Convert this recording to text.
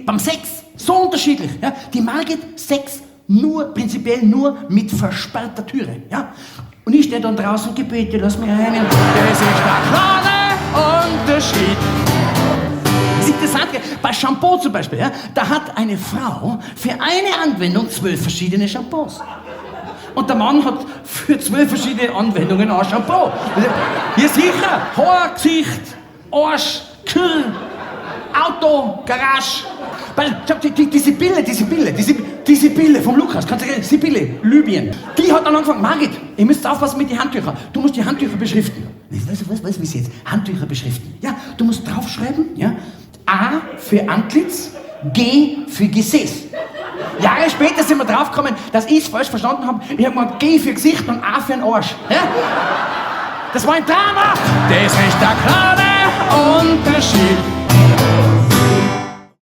beim Sex so unterschiedlich. Ja? Die Margit Sex prinzipiell nur mit versperrter Türe. Ja? Und ich stehe dann draußen, Gebete, lass mich rein. Das ist der kleine Unterschied. Das ist interessant, bei Shampoo zum Beispiel, ja, da hat eine Frau für eine Anwendung 12 verschiedene Shampoos. Und der Mann hat für 12 verschiedene Anwendungen ein Shampoo. Ja sicher, Haar, Gesicht, Arsch, Kühl, Auto, Garage. Weil, diese Pille vom Lukas, kannst du sagen, Sibylle, Libyen, die hat dann angefangen, Margit, ihr müsst aufpassen mit den Handtüchern. Du musst die Handtücher beschriften. Was ist jetzt? Handtücher beschriften. Ja, du musst draufschreiben, ja, A für Antlitz, G für Gesäß. Jahre später sind wir draufgekommen, dass ich es falsch verstanden habe. Ich habe gemeint, G für Gesicht und A für den Arsch. Ja? Das war ein Drama. Das ist der kleine Unterschied.